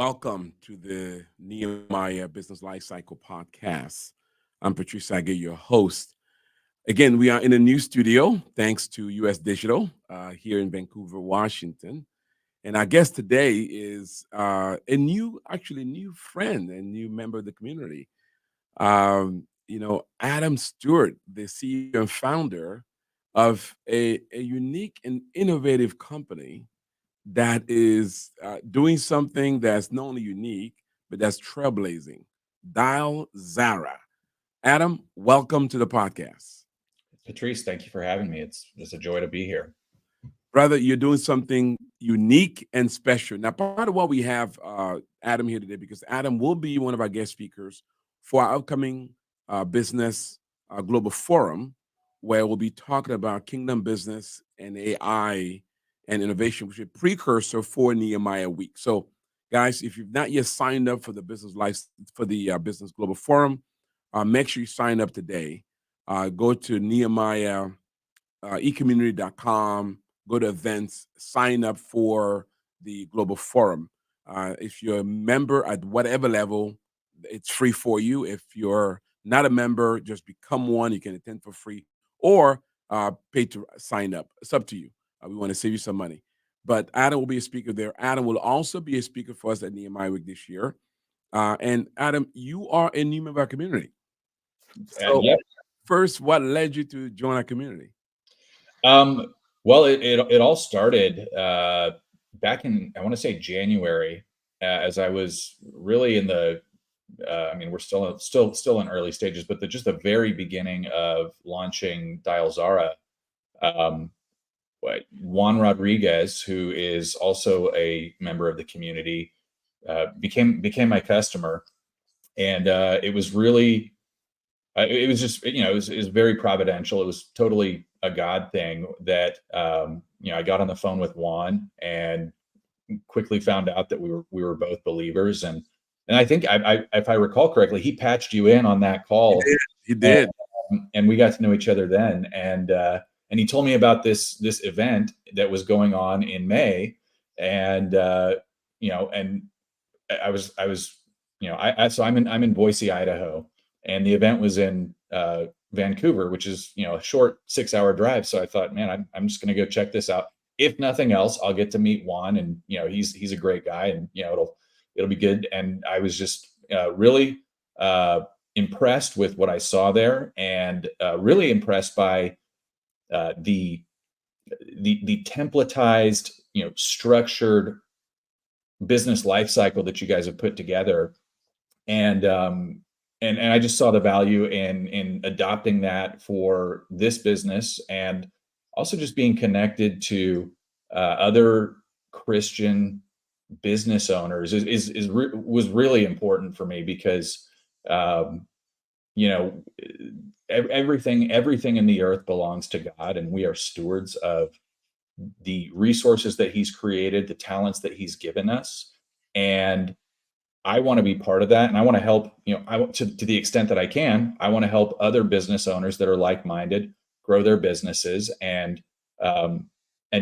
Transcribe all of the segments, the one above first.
Welcome to the Nehemiah Business Lifecycle Podcast. I'm Patrice Tsague, your host. Again, we are in a new studio thanks to US Digital here in Vancouver, Washington. And our guest today is a new friend, a new member of the community. Adam Stewart, the CEO and founder of a unique and innovative company that is doing something that's not only unique, but that's trailblazing. Dial Zara. Adam, welcome to the podcast. Patrice, thank you for having me. It's a joy to be here. Brother, you're doing something unique and special. Now, part of why we have Adam here today, because Adam will be one of our guest speakers for our upcoming business global forum, where we'll be talking about kingdom business and AI and innovation, which is a precursor for Nehemiah Week. So, guys, if you've not yet signed up for the business global forum, make sure you sign up today. Go to Nehemiah ecommunity.com, go to events, sign up for the global forum. If you're a member at whatever level, it's free for you. If you're not a member, just become one. You can attend for free or pay to sign up. It's up to you. We want to save you some money. But Adam will be a speaker there. Adam will also be a speaker for us at Nehemiah Week this year. And Adam, you are a new member of our community. So, Yep. First, what led you to join our community? Well, it all started back in, I want to say, January, as I was really in the we're still in early stages, but just the very beginning of launching Dial Zara. Juan Rodriguez, who is also a member of the community, became my customer, and it was really it was just, it was very providential. It was totally a God thing that I got on the phone with Juan and quickly found out that we were both believers, and I think if I recall correctly, he patched you in on that call. He did. And we got to know each other then, and he told me about this event that was going on in May, and and I was so I'm in Boise, Idaho, and the event was in Vancouver, which is a short 6-hour drive. So I thought, man, I'm just going to go check this out. If nothing else, I'll get to meet Juan, and he's a great guy, and it'll be good. And I was just really impressed with what I saw there, and really impressed by the templatized, structured business life cycle that you guys have put together, and I just saw the value in adopting that for this business, and also just being connected to other Christian business owners was really important for me, because everything in the earth belongs to God, and we are stewards of the resources that He's created, the talents that He's given us, and I want to be part of that, and I want to help. I want to the extent that I can. I want to help other business owners that are like-minded grow their businesses, and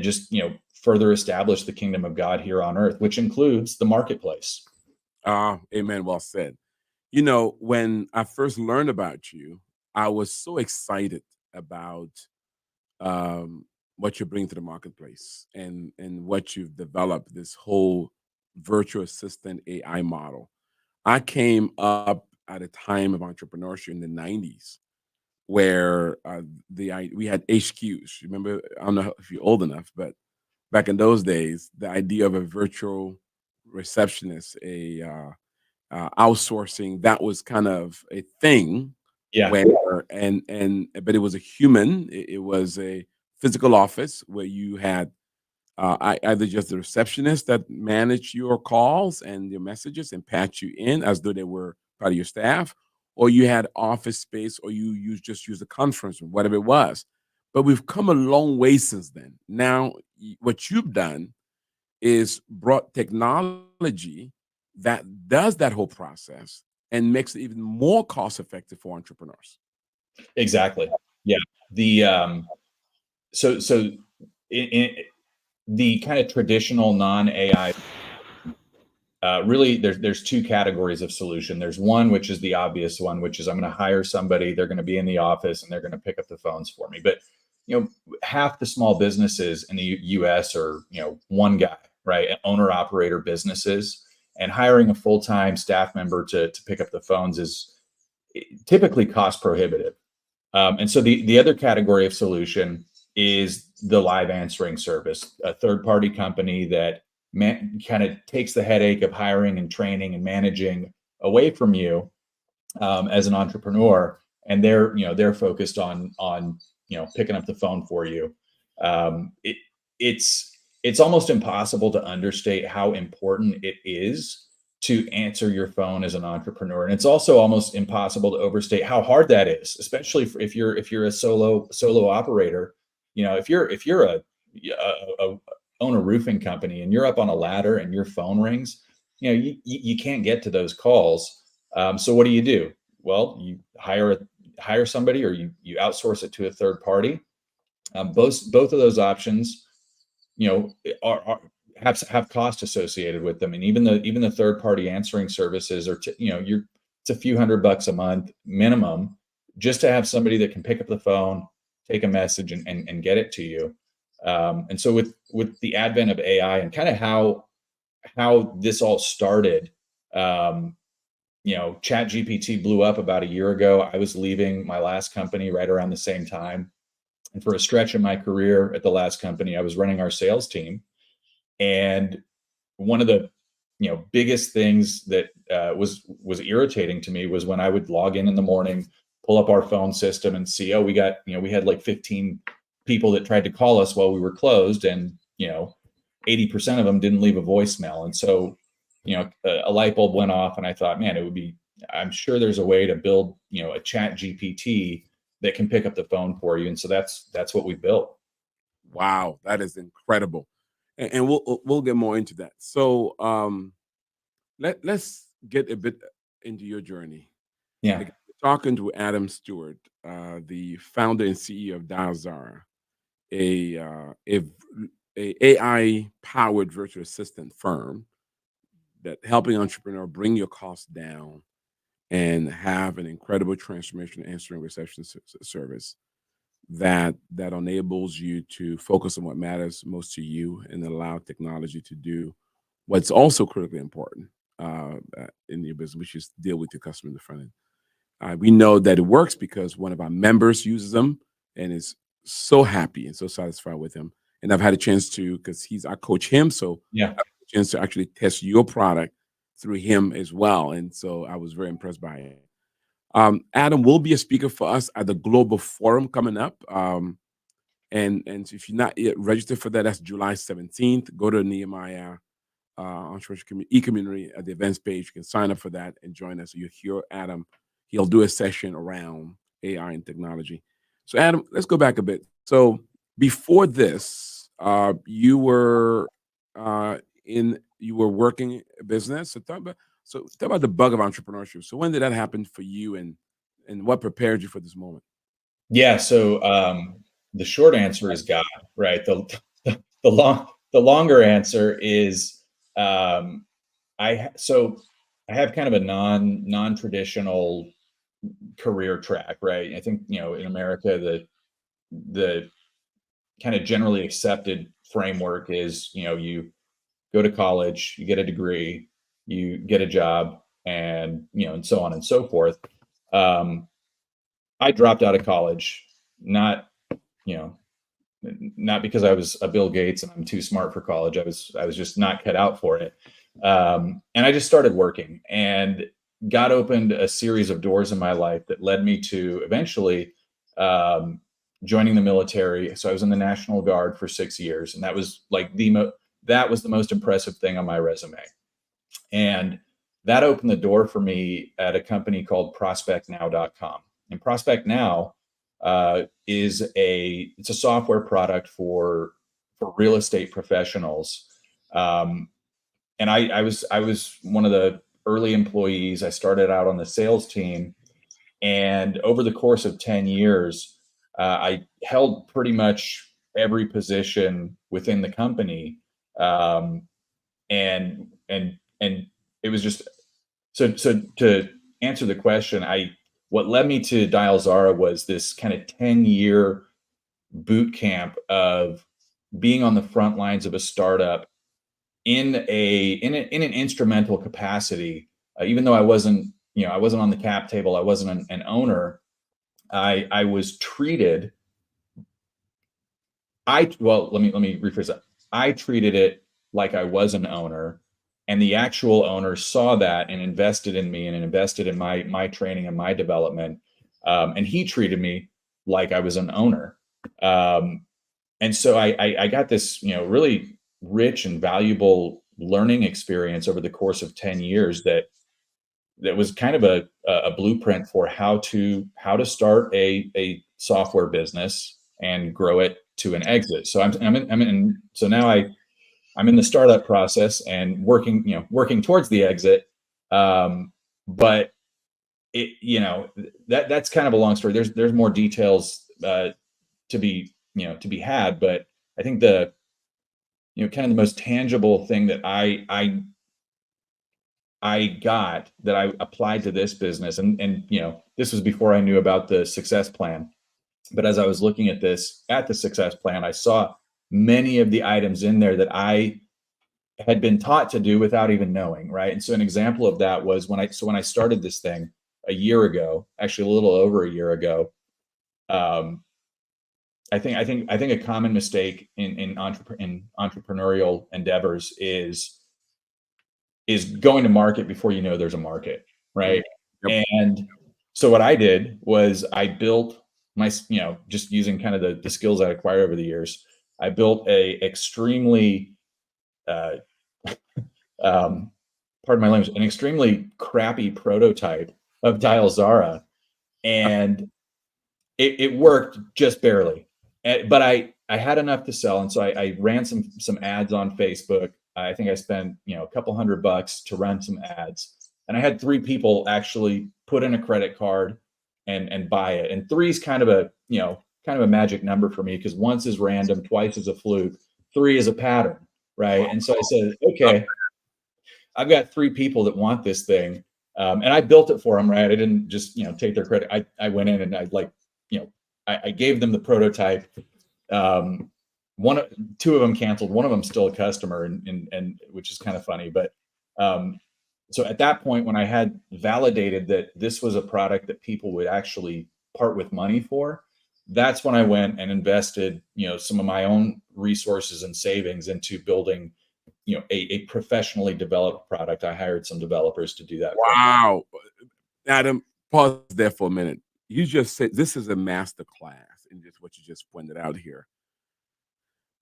just further establish the kingdom of God here on earth, which includes the marketplace. Amen. Well said. When I first learned about you, I was so excited about what you bring to the marketplace, and what you've developed, this whole virtual assistant AI model. I came up at a time of entrepreneurship in the 90s where we had HQs. Remember, I don't know if you're old enough, but back in those days, the idea of a virtual receptionist, outsourcing, that was kind of a thing. Yeah. Where but it was a human. It was a physical office where you had either just the receptionist that managed your calls and your messages and patch you in as though they were part of your staff, or you had office space, or you just use a conference room, whatever it was. But we've come a long way since then. Now, what you've done is brought technology that does that whole process and makes it even more cost effective for entrepreneurs. Exactly. Yeah. The so in the kind of traditional non-AI really there's two categories of solution. There's one which is the obvious one, which is I'm going to hire somebody, they're going to be in the office and they're going to pick up the phones for me. But half the small businesses in the US are one guy, right? Owner operator businesses, and hiring a full-time staff member to pick up the phones is typically cost prohibitive. And so the other category of solution is the live answering service, a third party company that kind of takes the headache of hiring and training and managing away from you as an entrepreneur, and they're focused on picking up the phone for you. Um, it, it's almost impossible to understate how important it is to answer your phone as an entrepreneur, and it's also almost impossible to overstate how hard that is, especially if you're a solo operator. If you're a own a roofing company and you're up on a ladder and your phone rings, you can't get to those calls. So what do? Well, you hire somebody, or you outsource it to a third party. Both of those options, are have cost associated with them, and even the third party answering services are it's a few $100 a month minimum just to have somebody that can pick up the phone, take a message, and get it to you. And so with the advent of AI and kind of how this all started, Chat GPT blew up about a year ago. I was leaving my last company right around the same time. And for a stretch in my career at the last company, I was running our sales team. And one of the biggest things that was irritating to me was when I would log in the morning, pull up our phone system, and see, oh, we had like 15 people that tried to call us while we were closed, and 80% of them didn't leave a voicemail. And so a light bulb went off, and I thought, man, I'm sure there's a way to build a Chat GPT that can pick up the phone for you. And so that's what we built. Wow, that is incredible. And we'll get more into that. So let's get a bit into your journey. Yeah. Like, talking to Adam Stewart, the founder and CEO of Dialzara, a AI powered virtual assistant firm that helping entrepreneur bring your costs down and have an incredible transformation answering reception service that enables you to focus on what matters most to you and allow technology to do what's also critically important in your business, which is deal with your customer in the front end. We know that it works because one of our members uses them and is so happy and so satisfied with them. And I've had a chance to, because I coach him, so Yeah. I've had a chance to actually test your product through him as well. And so I was very impressed by it. Adam will be a speaker for us at the Global Forum coming up. And if you're not yet registered for that, that's July 17th. Go to Nehemiah Entrepreneurship e-community at the events page. You can sign up for that and join us. So you'll hear Adam. He'll do a session around AI and technology. So Adam, let's go back a bit. So before this, you were working a business. So talk about the bug of entrepreneurship. So when did that happen for you, and what prepared you for this moment? Yeah. So the short answer is God, right? The longer answer is so I have kind of a non-traditional career track, right? I think in America the kind of generally accepted framework is you go to college, you get a degree, you get a job, and and so on and so forth. Um, I dropped out of college, not you know not because I was a Bill Gates and I'm too smart for college. I was just not cut out for it. And I just started working, and God opened a series of doors in my life that led me to eventually joining the military. So I was in the National Guard for 6 years, and that was like that was the most impressive thing on my resume. And that opened the door for me at a company called prospectnow.com. And Prospect Now it's a software product for real estate professionals. And I was one of the early employees. I started out on the sales team, and over the course of 10 years, I held pretty much every position within the company. And it was just so to answer the question, I what led me to Dial Zara was this kind of 10-year boot camp of being on the front lines of a startup in an instrumental capacity. Even though I wasn't, I wasn't on the cap table, I wasn't an owner. I was treated. Let me rephrase that. I treated it like I was an owner, and the actual owner saw that and invested in me and invested in my training and my development. And he treated me like I was an owner. Um, and so I got this, really rich and valuable learning experience over the course of 10 years that was kind of a blueprint for how to start a software business and grow it to an exit. So so now I'm in the startup process and working towards the exit. But that's kind of a long story. There's more details to be had, but I think the kind of the most tangible thing that I got that I applied to this business, and this was before I knew about the success plan. But as I was looking at the success plan, I saw many of the items in there that I had been taught to do without even knowing, right? And so an example of that was when I started this thing a year ago, actually a little over a year ago. um, I think a common mistake in entrepreneurial endeavors is going to market before you know there's a market, Mm. right? Yep. And so what I did was I built just using kind of the skills I acquired over the years. I built a extremely uh, um, pardon my language, an extremely crappy prototype of Dial Zara, and it worked just barely. But I had enough to sell, and so I ran some ads on Facebook. I think I spent a couple $100 to run some ads, and I had three people actually put in a credit card and buy it. And three is kind of a magic number for me, because once is random, twice is a fluke, three is a pattern, right? And so I said, okay, I've got three people that want this thing. And I built it for them, right? I didn't just, take their credit. I went in and I gave them the prototype. Um, two of them canceled. One of them still a customer, and which is kind of funny. But um, so at that point, when I had validated that this was a product that people would actually part with money for, that's when I went and invested, some of my own resources and savings into building, a professionally developed product. I hired some developers to do that for me. Wow. Adam, pause there for a minute. You just said this is a master class in just what you just pointed out here.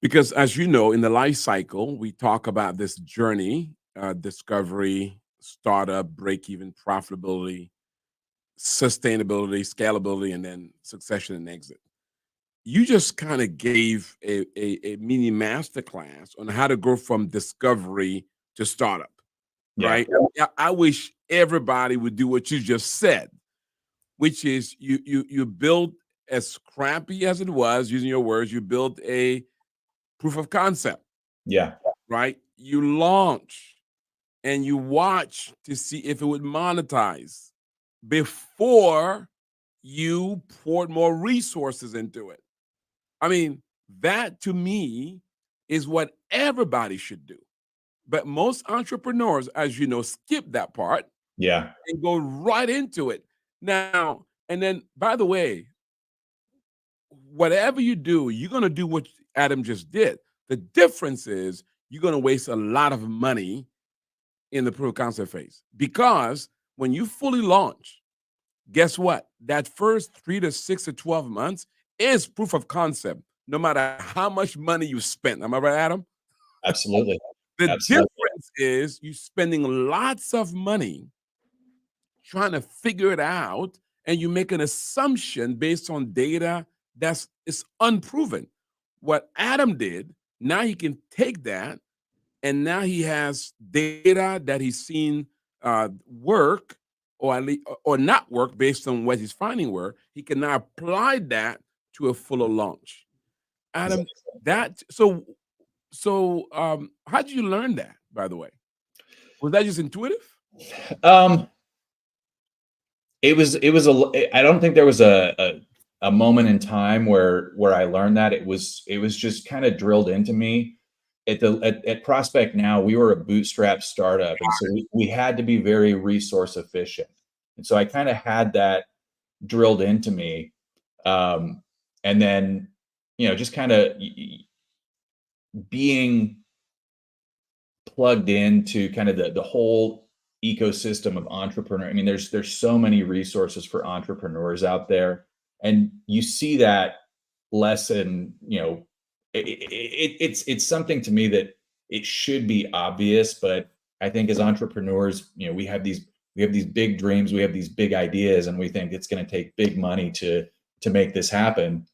Because as you know, in the life cycle, we talk about this journey, discovery, startup, break even, profitability, sustainability, scalability, and then succession and exit. You just kind of gave a mini master class on how to go from discovery to startup, Yeah. right? Yeah, I wish everybody would do what you just said, which is you build, as crappy as it was, using your words, you built a proof of concept, Yeah. right? You launch and you watch to see if it would monetize before you poured more resources into it. I mean, that to me is what everybody should do. But most entrepreneurs, as you know, skip that part Yeah. and go right into it. Now, and then, by the way, whatever you do, you're going to do what Adam just did. The difference is you're going to waste a lot of money in the proof of concept phase, because when you fully launch, guess what? That first 3 to 6 to 12 months is proof of concept, no matter how much money you spent. Am I right, Adam? Absolutely. The Absolutely. difference is you spending lots of money trying to figure it out, and you make an assumption based on data that's is unproven. What Adam did, now he can take that, and now he has data that he's seen work, or at least or not work based on what he's finding work. He can now apply that to a fuller launch. Adam, that so how did you learn that, by the way? Was that just intuitive? Um, I don't think there was a moment in time where I learned that. It was just kind of drilled into me. At Prospect Now, we were a bootstrap startup, and so we had to be very resource efficient. And so I kind of had that drilled into me. And then, just kind of being plugged into kind of the whole ecosystem of entrepreneur. I mean, there's so many resources for entrepreneurs out there, and you see that lesson. It's something to me that it should be obvious, but I think as entrepreneurs, we have these big dreams, we have these big ideas, and we think it's going to take big money to make this happen.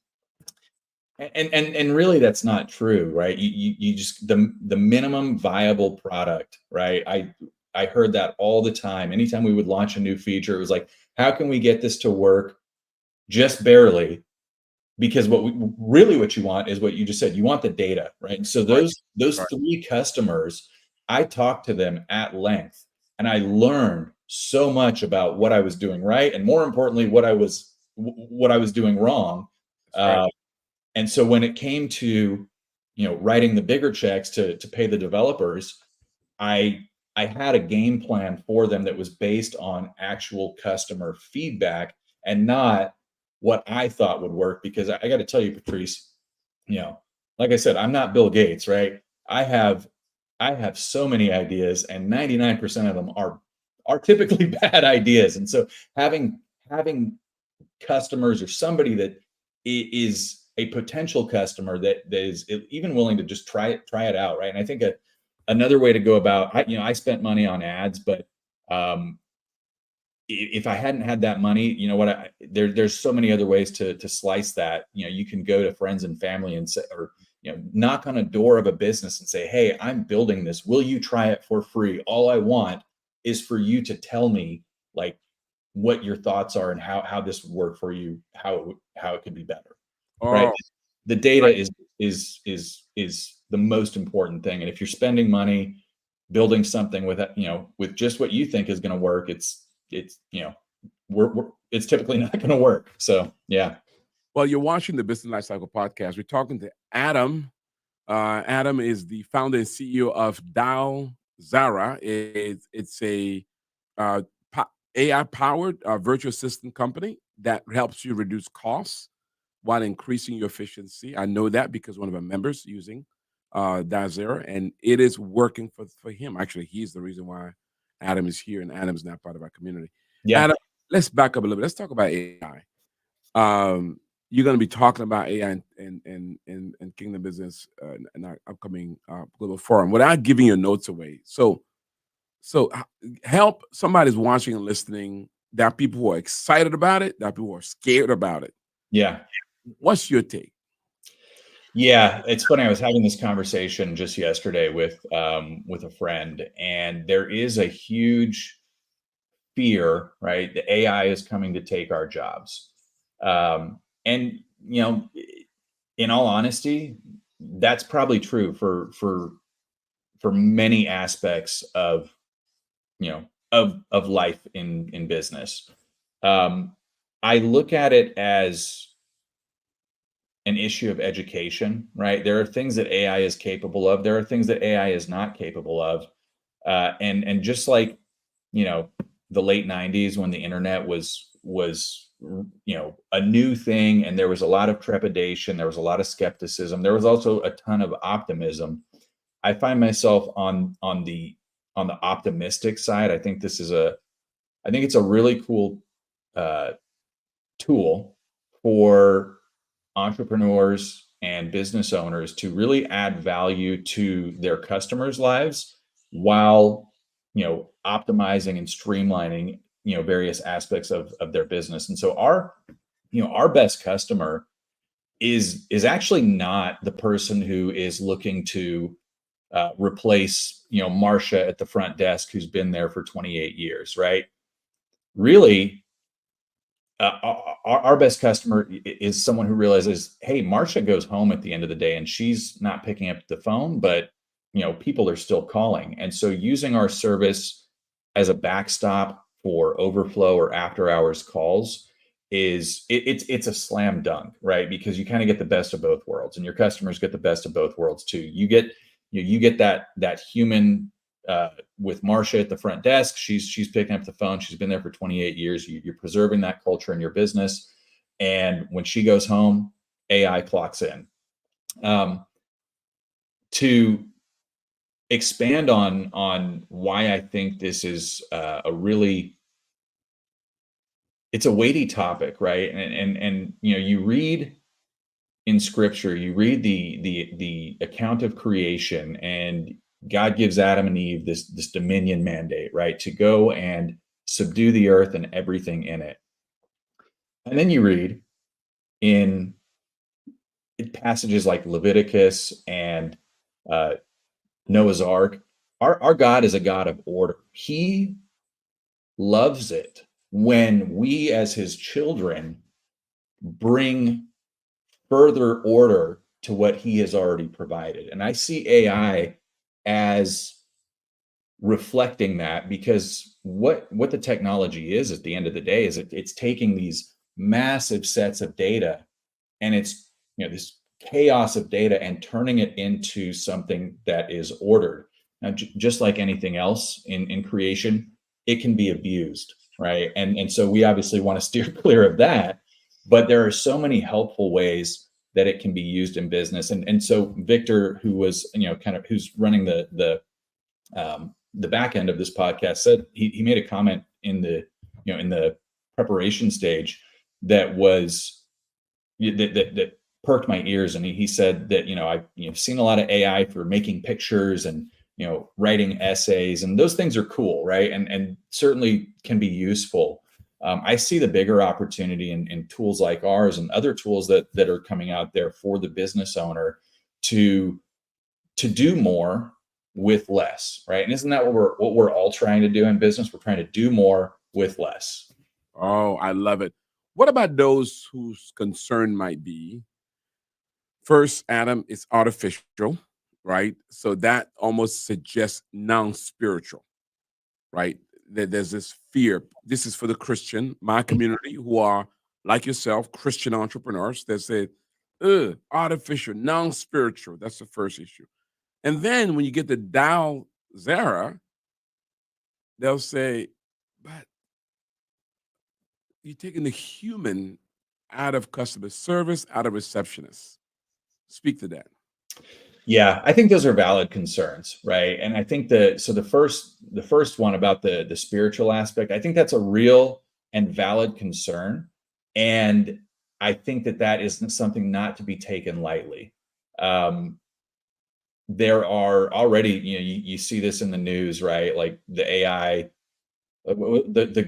And really that's not true, right? You just the minimum viable product, right? I heard that all the time. Anytime we would launch a new feature, it was like, how can we get this to work just barely? Because what you want is what you just said. You want the data, right? And so Right. those Right. three customers, I talked to them at length, and I learned so much about what I was doing right, and more importantly, what I was doing wrong. That's right. Uh, and so when it came to, writing the bigger checks to pay the developers, I I had a game plan for them that was based on actual customer feedback and not what I thought would work. Because I got to tell you, Patrice, you know, like I said, I'm not Bill Gates, right? I have I have so many ideas, and 99% of them are typically bad ideas. And so having customers or somebody that is a potential customer that is even willing to just try it out, right? And I think another way to go about, I spent money on ads, but um, if I hadn't had that money, you know what, there's so many other ways to slice that. You can go to friends and family and say, or knock on a door of a business and say, hey, I'm building this, will you try it for free? All I want is for you to tell me, like, what your thoughts are and how this would work for you, how it could be better, right? Oh, The data right. is the most important thing. And if you're spending money building something with just what you think is going to work, it's it's typically not going to work. So yeah. Well, you're watching the Business Lifecycle Podcast. We're talking to Adam. Adam is the founder and CEO of Dial Zara. It's a uh, AI powered virtual assistant company that helps you reduce costs while increasing your efficiency. I know that because one of our members using Dial Zara, and it is working for him. Actually, he's the reason why Adam is here, and Adam's now part of our community. Yeah. Adam, let's back up a little bit. Let's talk about AI. You're going to be talking about AI and Kingdom Business in our upcoming global forum without giving your notes away. Help somebody's watching and listening. There are people who are excited about it. There are people who are scared about it. Yeah. What's your take? Yeah, it's funny. I was having this conversation just yesterday with a friend, and there is a huge fear, right? The AI is coming to take our jobs. And in all honesty, that's probably true for many aspects of life in business. Um, I look at it as an issue of education, right? There are things that AI is capable of. There are things that AI is not capable of. And just like, you know, the late 90s when the internet was a new thing, and there was a lot of trepidation, there was a lot of skepticism, there was also a ton of optimism. I find myself on the optimistic side. I think it's a really cool uh, tool for entrepreneurs and business owners to really add value to their customers' lives while optimizing and streamlining various aspects of their business. And so our best customer is actually not the person who is looking to replace Marcia at the front desk who's been there for 28 years, right? Really, our best customer is someone who realizes, hey, Marcia goes home at the end of the day and she's not picking up the phone, but people are still calling. And so using our service as a backstop for overflow or after hours calls it's a slam dunk, right? Because you kind of get the best of both worlds, and your customers get the best of both worlds too. You get that human with Marcia at the front desk. She's picking up the phone. She's been there for 28 years. You're preserving that culture in your business. And when she goes home, AI clocks in. To expand on why I think this is it's a weighty topic, right? And you read in scripture, you read the account of creation, and God gives Adam and Eve this dominion mandate, right? To go and subdue the earth and everything in it. And then you read in passages like Leviticus and Noah's Ark, our God is a God of order. He loves it when we, as his children, bring further order to what he has already provided. And I see AI as reflecting that, because what the technology is at the end of the day is it's taking these massive sets of data, and it's this chaos of data, and turning it into something that is ordered. Now, just like anything else in creation, it can be abused, right? And so we obviously want to steer clear of that, but there are so many helpful ways that it can be used in business. And so Victor, who was who's running the back end of this podcast, said he made a comment in the preparation stage that was that perked my ears. And he said that I've seen a lot of AI for making pictures and writing essays, and those things are cool, right? And certainly can be useful. I see the bigger opportunity in tools like ours and other tools that are coming out there for the business owner to do more with less, right? And isn't that what we're all trying to do in business? We're trying to do more with less. Oh, I love it. What about those whose concern might be, first, Adam, it's artificial, right? So that almost suggests non-spiritual, right? There's this fear. This is for the Christian, my community, who are like yourself, Christian entrepreneurs that say, artificial, non-spiritual. That's the first issue. And then when you get to Dow Zara, they'll say, but you're taking the human out of customer service, out of receptionists. Speak to that. Yeah, I think those are valid concerns, right? And I think the first one about the spiritual aspect, I think that's a real and valid concern, and I think that isn't something not to be taken lightly. There are already, you see this in the news, right? Like the AI, the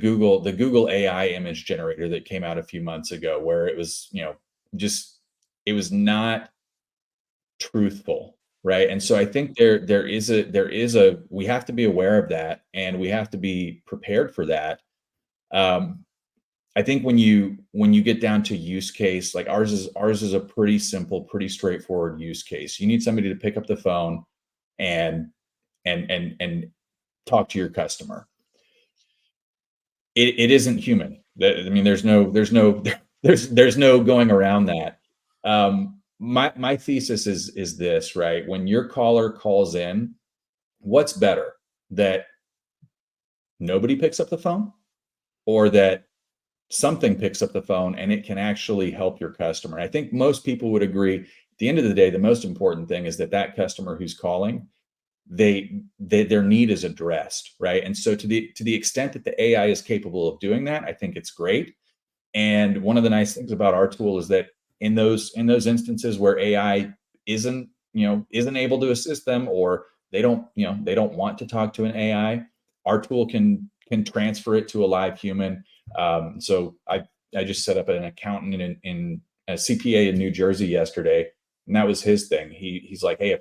Google AI image generator that came out a few months ago, where it was, just it was not truthful, right? And so I think there is a we have to be aware of that, and we have to be prepared for that. I think when you get down to use case, like ours is a pretty simple, pretty straightforward use case. You need somebody to pick up the phone and talk to your customer. It isn't human. I mean, there's no going around that. My thesis is this, right? When your caller calls in, what's better, that nobody picks up the phone, or that something picks up the phone and it can actually help your customer? I think most people would agree, at the end of the day, the most important thing is that customer who's calling, their need is addressed, right? And so to the extent that the AI is capable of doing that, I think it's great. And one of the nice things about our tool is that in those instances where AI isn't able to assist them, or they don't want to talk to an AI, our tool can transfer it to a live human. So I just set up an accountant in a CPA in New Jersey yesterday, and that was his thing. He's like, hey,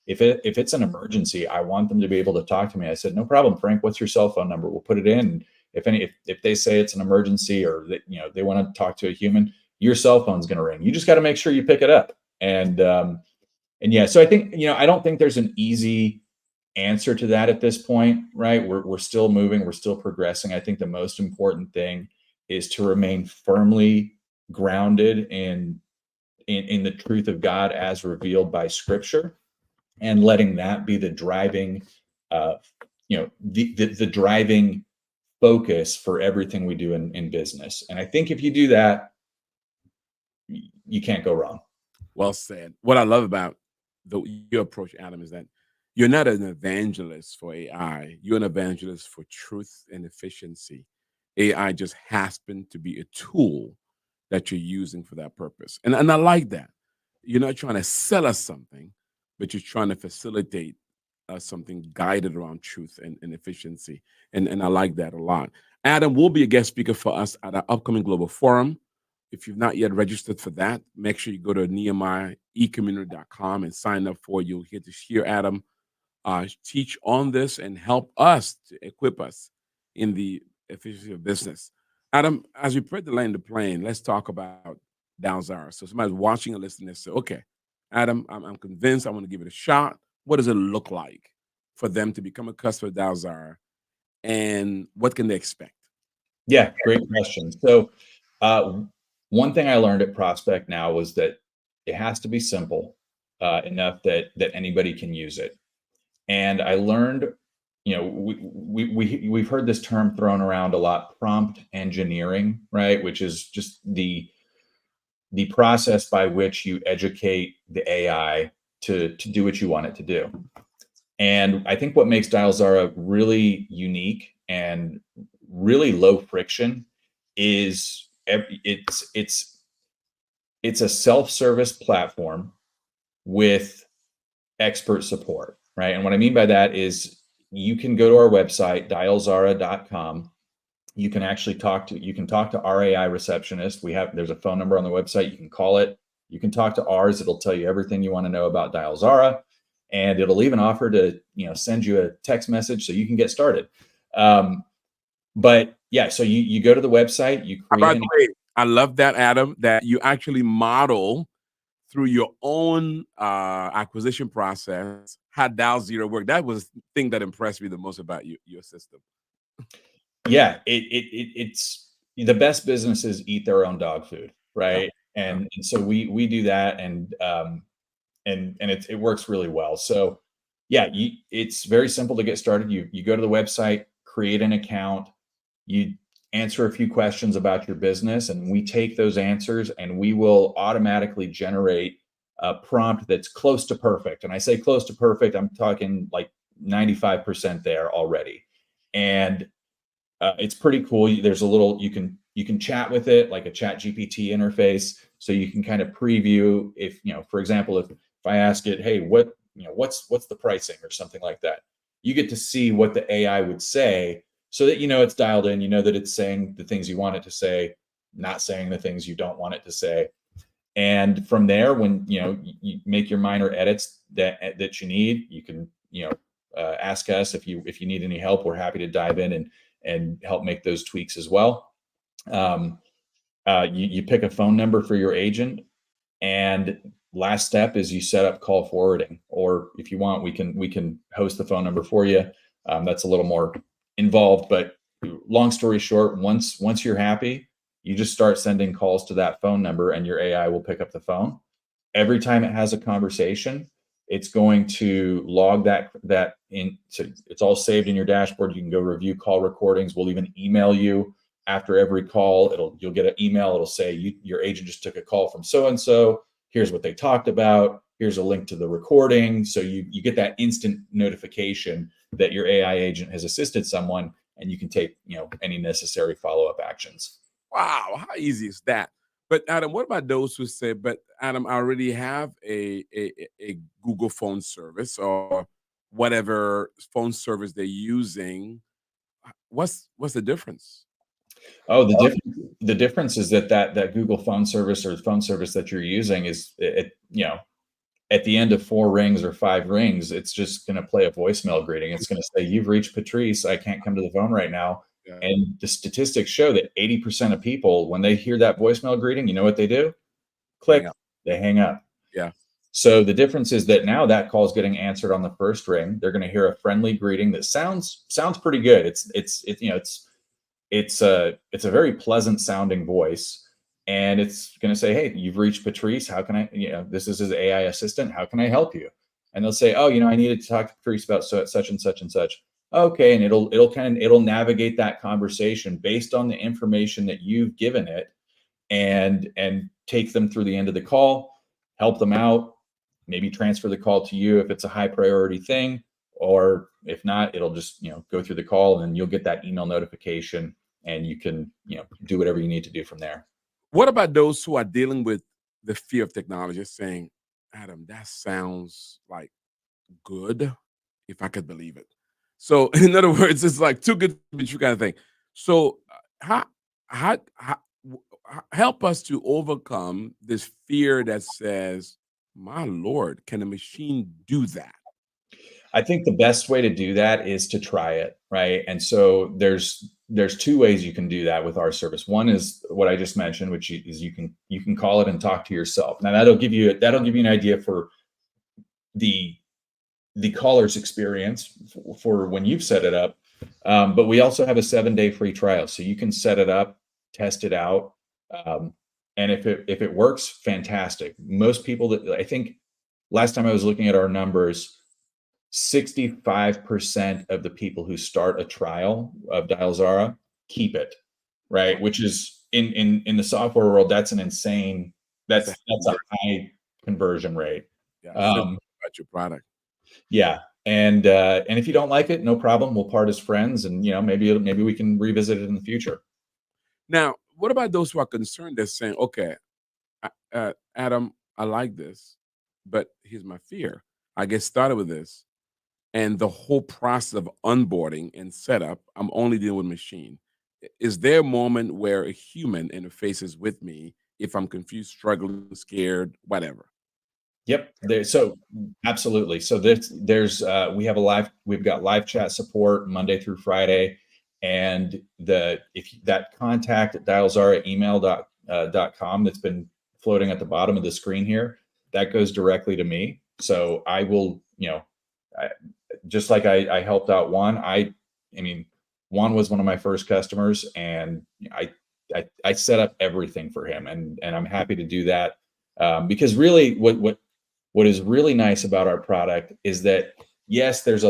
if it's an emergency, I want them to be able to talk to me. I said, no problem, Frank. What's your cell phone number? We'll put it in. If they say it's an emergency, or that they want to talk to a human, your cell phone's going to ring. You just got to make sure you pick it up. And And yeah, so I think, I don't think there's an easy answer to that at this point, right? We're still moving, we're still progressing. I think the most important thing is to remain firmly grounded in the truth of God as revealed by Scripture, and letting that be the driving, uh, the driving focus for everything we do in business. And I think if you do that, you can't go wrong. Well said. What I love about your approach, Adam, is that you're not an evangelist for AI. You're an evangelist for truth and efficiency. AI just happens to be a tool that you're using for that purpose. And I like that. You're not trying to sell us something, but you're trying to facilitate something guided around truth and efficiency. And I like that a lot. Adam will be a guest speaker for us at our upcoming global forum. If you've not yet registered for that, make sure you go to nehemiahecommunity.com and sign up for it. You'll get to hear Adam teach on this and help us to equip us in the efficiency of business. Adam, as we put the land to plane, let's talk about Dalzara. So somebody's watching and listening and say, okay, Adam, I'm convinced I want to give it a shot. What does it look like for them to become a customer of Dalzara, and what can they expect? Yeah, great question. So, uh, one thing I learned at Prospect Now was that it has to be simple enough that anybody can use it. And I learned, we've heard this term thrown around a lot, prompt engineering, right? Which is just the process by which you educate the AI to do what you want it to do. And I think what makes Dialzara really unique and really low friction is it's a self-service platform with expert support, right? And what I mean by that is you can go to our website, dialzara.com. You can talk to our AI receptionist. There's a phone number on the website. You can call it. You can talk to ours. It'll tell you everything you want to know about Dialzara, and it'll even offer to, send you a text message so you can get started. But yeah, so you go to the website, you By create the way, I love that, Adam, that you actually model through your own acquisition process how Dalzara worked. That was the thing that impressed me the most about your system. Yeah, it's the best businesses eat their own dog food, right? Yeah. And so we do that, and it works really well. So yeah, it's very simple to get started. You go to the website, create an account, you answer a few questions about your business, and we take those answers and we will automatically generate a prompt that's close to perfect. And I say close to perfect, I'm talking like 95% there already. And it's pretty cool. There's a little you can chat with it like a Chat GPT interface, so you can kind of preview if for example, if I ask it, hey, what's the pricing or something like that, you get to see what the AI would say, so that it's dialed in. You know that it's saying the things you want it to say, not saying the things you don't want it to say. And from there, when you make your minor edits that you need, you can ask us if you need any help. We're happy to dive in and help make those tweaks as well. You pick a phone number for your agent, and last step is you set up call forwarding. Or if you want, we can host the phone number for you. That's a little more involved, but long story short, once you're happy, you just start sending calls to that phone number, and your AI will pick up the phone. Every time it has a conversation, it's going to log that in. So it's all saved in your dashboard. You can go review call recordings. We'll even email you after every call. You'll get an email. It'll say your agent just took a call from so and so. Here's what they talked about. Here's a link to the recording. So you get that instant notification that your AI agent has assisted someone, and you can take any necessary follow-up actions. Wow, how easy is that? But Adam, what about those who say, "But Adam, I already have a Google phone service or whatever phone service they're using. What's the difference?" Oh, the difference is that Google phone service or phone service that you're using is at the end of 4 rings or 5 rings, it's just going to play a voicemail greeting. It's going to say, "You've reached Patrice. I can't come to the phone right now." Yeah. And the statistics show that 80% of people, when they hear that voicemail greeting, you know what they do? Hang Click, up. they hang up. Yeah. So the difference is that now that call is getting answered on the first ring. They're going to hear a friendly greeting that sounds pretty good. It's a very pleasant sounding voice, and it's going to say, "Hey, you've reached Patrice. How can I? This is his AI assistant. How can I help you?" And they'll say, "Oh, I needed to talk to Patrice about such and such and such." Okay, and it'll navigate that conversation based on the information that you've given it, and take them through the end of the call, help them out, maybe transfer the call to you if it's a high priority thing, or if not, it'll just go through the call, and you'll get that email notification, and you can do whatever you need to do from there. What about those who are dealing with the fear of technology, saying, Adam, that sounds like good, if I could believe it. So, in other words, it's like too good to be true kind of thing. So, how help us to overcome this fear that says, "My Lord, can a machine do that?" I think the best way to do that is to try it, right? And so there's two ways you can do that with our service. One is what I just mentioned, which is you can call it and talk to yourself. Now that'll give you an idea for the caller's experience for when you've set it up. But we also have a 7-day free trial, so you can set it up, test it out, um, and if it works, fantastic. Most people that I think last time I was looking at our numbers, 65% of the people who start a trial of Dialzara keep it, right? Which is in the software world, that's an insane, That's a that's a high conversion rate. yeah, says Um, about your product. yeah, and if you don't like it, no problem. We'll part as friends, and maybe we can revisit it in the future. Now, what about those who are concerned? They're saying, "Okay, Adam, I like this, but here's my fear. I get started with this, and the whole process of onboarding and setup, I'm only dealing with machine. Is there a moment where a human interfaces with me if I'm confused, struggling, scared, whatever?" Yep. So absolutely. So we've got live chat support Monday through Friday, and if that contact at dialzaraemail.com that's been floating at the bottom of the screen here, that goes directly to me. So I will, I, just like I helped out Juan. I mean, Juan was one of my first customers, and I set up everything for him, and I'm happy to do that, because really what is really nice about our product is that, yes, there's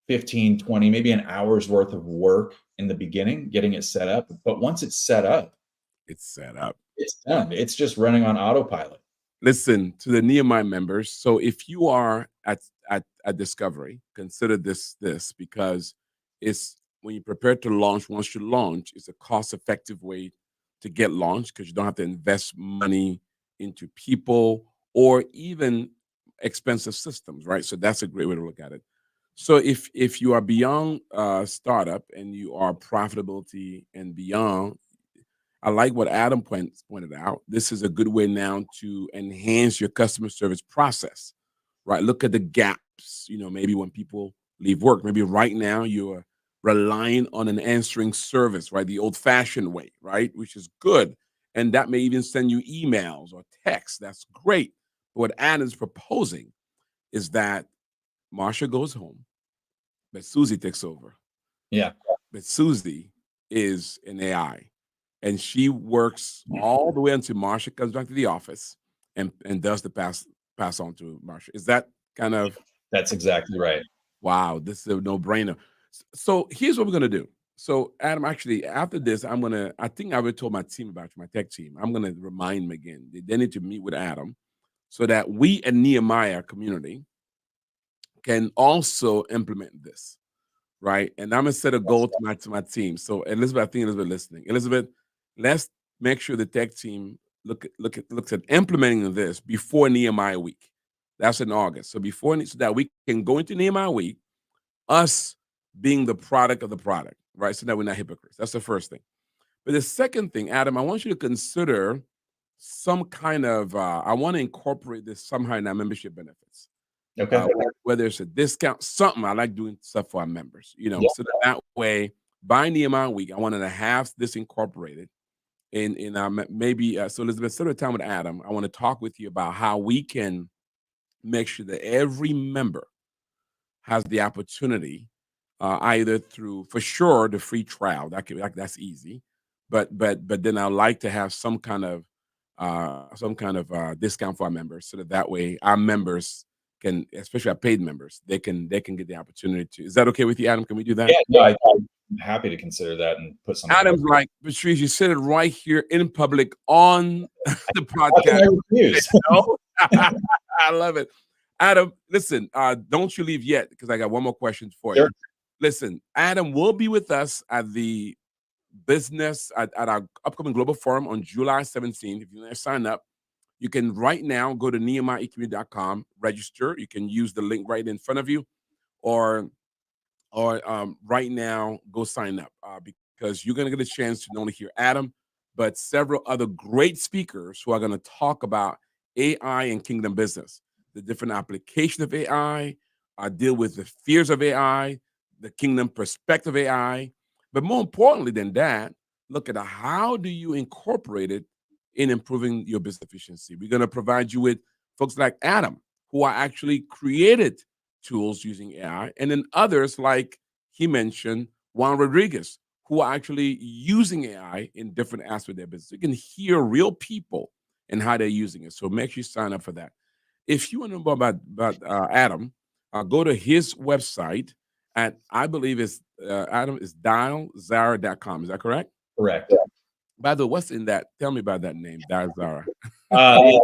15, 20, maybe an hour's worth of work in the beginning getting it set up, but once it's set up, It's set up. it's done. It's just running on autopilot. Listen to the Nehemiah members. So if you are at Discovery, consider this because it's when you prepare to launch. Once you launch, it's a cost-effective way to get launched because you don't have to invest money into people or even expensive systems, right? So that's a great way to look at it. So if you are beyond startup and you are profitability and beyond, I like what Adam pointed out. This is a good way now to enhance your customer service process, right? Look at the gaps, maybe when people leave work, maybe right now you're relying on an answering service, right? The old fashioned way, right? Which is good. And that may even send you emails or texts. That's great. But what Adam's proposing is that Marsha goes home, but Susie takes over. Yeah. But Susie is an AI, and she works all the way until Marsha comes back to the office and does the pass on to Marsha. Is that kind of That's exactly right. wow? This is a no brainer. So here's what we're gonna do. So Adam, actually, after this, I think I already told my team about you, my tech team. I'm gonna remind them again. They need to meet with Adam so that we and Nehemiah community can also implement this, right? And I'm gonna set a goal to my team. So Elizabeth, I think Elizabeth listening. Elizabeth, let's make sure the tech team looks at implementing this before Nehemiah week. That's in August. So so that we can go into Nehemiah week, us being the product of the product, right? So that we're not hypocrites. That's the first thing. But the second thing, Adam, I want you to consider some kind of I want to incorporate this somehow in our membership benefits. Okay. Whether it's a discount, something. I like doing stuff for our members, Yeah. so that way by Nehemiah week, I wanted to have this incorporated and maybe so Elizabeth, instead of time with Adam, I want to talk with you about how we can make sure that every member has the opportunity, either through for sure the free trial that's easy, but then I like to have some kind of discount for our members, so that way our members can, especially our paid members, they can get the opportunity to. Is that okay with you, Adam? Can we do that? Yeah, no, I'm happy to consider that and put something Adam's together. like, Patrice, you said it right here in public on the How can podcast. I refuse? No? I love it. Adam, listen, don't you leave yet because I got one more question for Sure. you. Listen, Adam will be with us at the business at our upcoming global forum on July 17th. If you want to sign up, you can right now go to nehemiahecommunity.com, register. You can use the link right in front of you, or right now go sign up, because you're going to get a chance to not only hear Adam, but several other great speakers who are going to talk about AI and kingdom business, the different application of AI, deal with the fears of AI, the kingdom perspective of AI. But more importantly than that, look at how do you incorporate it in improving your business efficiency. We're going to provide you with folks like Adam, who are actually created tools using AI, and then others like he mentioned, Juan Rodriguez, who are actually using AI in different aspects of their business. You can hear real people and how they're using it. So make sure you sign up for that. If you want to know more about Adam, go to his website at, I believe it's Adam is dialzara.com. Is that correct? Correct. By the way, what's in that? Tell me about that name, Dial Zara. Uh,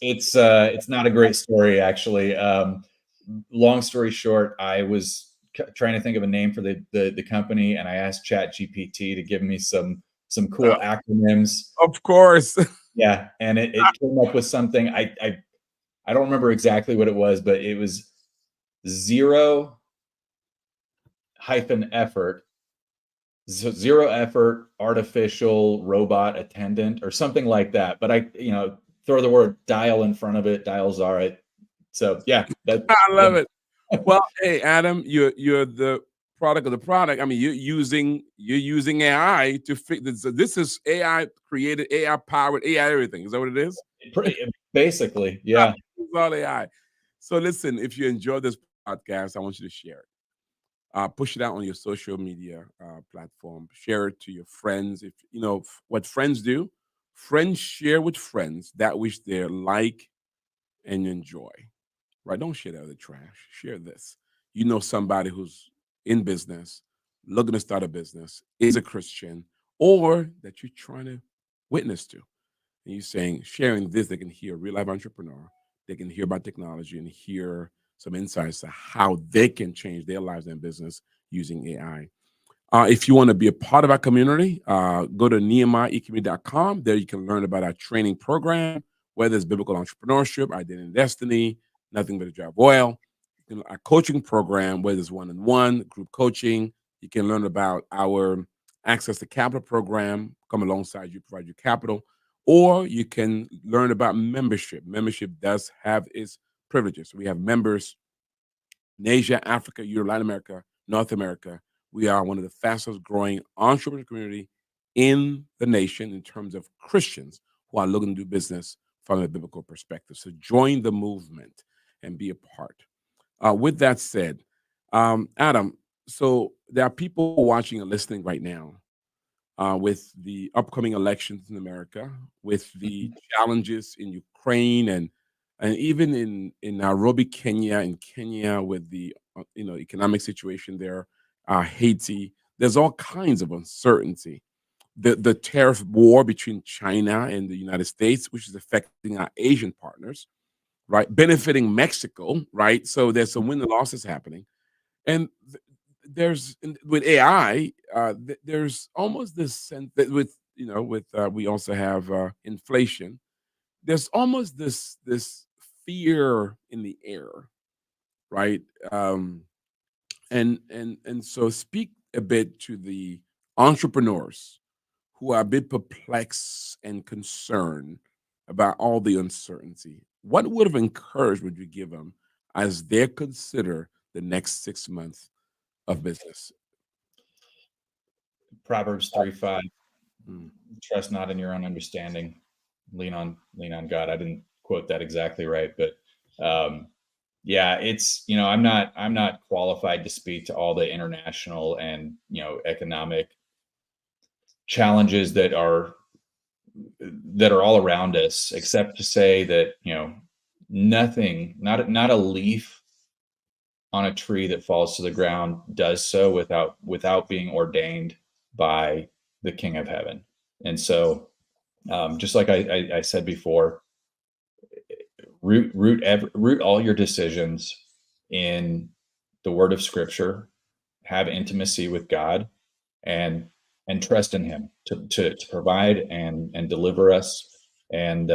it's not a great story actually. Long story short, I was trying to think of a name for the company, and I asked Chat GPT to give me some cool acronyms. Of course. Yeah, and it came up with something. I don't remember exactly what it was, but it was zero hyphen effort, zero effort artificial robot attendant or something like that. But throw the word dial in front of it, dials are it. So yeah, that I love it. Well, hey, Adam, you're the product of the product. I mean, you're using AI to fix this. So this is AI created, AI powered, AI everything. Is that what it is? basically, yeah. It's all AI. So listen, if you enjoy this podcast, I want you to share it. Push it out on your social media platform. Share it to your friends. If you know what friends do, friends share with friends that which they like and enjoy. Right? Don't share the other trash. Share this. You know somebody who's in business, looking to start a business, is a Christian, or that you're trying to witness to. And you're saying, sharing this, they can hear a real life entrepreneur, they can hear about technology and hear some insights to how they can change their lives and business using AI. If you want to be a part of our community, go to nehemiahecommunity.com. There you can learn about our training program, whether it's biblical entrepreneurship, identity and destiny, nothing but a job oil. Our coaching program, whether it's one-on-one, group coaching. You can learn about our access to capital program, come alongside you, provide you capital. Or you can learn about membership. Membership does have its privileges. We have members in Asia, Africa, Europe, Latin America, North America. We are one of the fastest growing entrepreneur community in the nation in terms of Christians who are looking to do business from a biblical perspective. So join the movement and be a part. With that said, Adam, so there are people watching and listening right now with the upcoming elections in America, with the challenges in Ukraine, and even in Nairobi, Kenya, with the economic situation there, Haiti. There's all kinds of uncertainty. The tariff war between China and the United States, which is affecting our Asian partners, right, benefiting Mexico, right. So there's some win and losses happening, and with AI, there's almost this sense that we also have inflation. There's almost this fear in the air, right? And so speak a bit to the entrepreneurs who are a bit perplexed and concerned about all the uncertainty. What would of encouragement would you give them as they consider the next 6 months of business? Proverbs 3:5. Mm. Trust not in your own understanding, lean on God. I didn't quote that exactly right, but yeah, it's, I'm not qualified to speak to all the international and, economic challenges that are all around us, except to say that, nothing, not a leaf on a tree that falls to the ground does so without being ordained by the King of Heaven. And so, just like I said before, root all your decisions in the Word of Scripture. Have intimacy with God, and trust in Him to provide and deliver us. And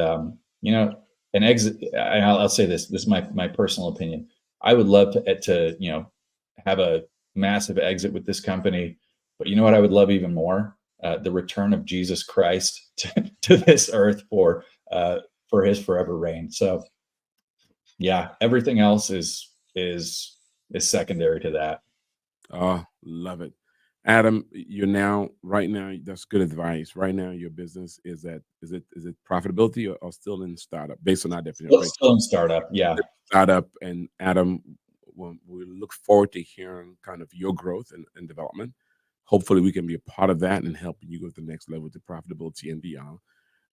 an exit. I'll say this. This is my personal opinion. I would love to have a massive exit with this company, but you know what I would love even more? The return of Jesus Christ to this earth for His forever reign. So yeah, everything else is secondary to that. Oh, love it. Adam, you're now right now, that's good advice. Right now, your business is it profitability or still in startup based on our definition, right? Still in startup. Yeah. Startup. And Adam, we look forward to hearing kind of your growth and development. Hopefully we can be a part of that and helping you go to the next level to profitability and beyond.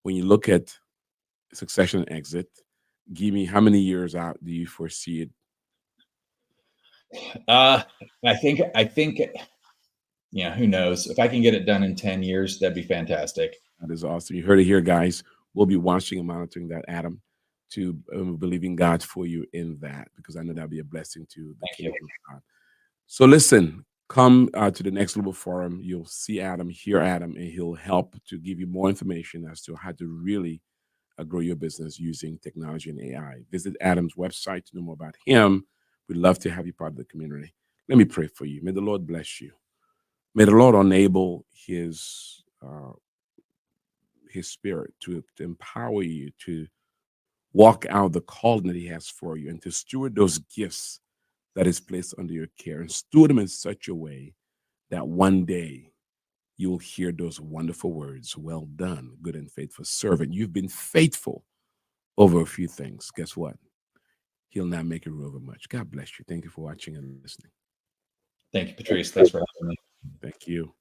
When you look at succession and exit, give me how many years out do you foresee it? Uh, I think, who knows? If I can get it done in 10 years, that'd be fantastic. That is awesome. You heard it here, guys. We'll be watching and monitoring that, Adam, to believing God for you in that, because I know that'll be a blessing to the Thank you. kingdom of God. So listen, come to the next global forum. You'll see Adam, hear Adam, and he'll help to give you more information as to how to really grow your business using technology and AI. Visit Adam's website to know more about him. We'd love to have you part of the community. Let me pray for you. May the Lord bless you. May the Lord enable His Spirit to empower you to walk out the calling that He has for you and to steward those gifts that is placed under your care and steward them in such a way that one day you will hear those wonderful words, "Well done, good and faithful servant. You've been faithful over a few things." Guess what? He'll not make you rule over much. God bless you. Thank you for watching and listening. Thank you, Patrice. Thanks for having me. Thank you.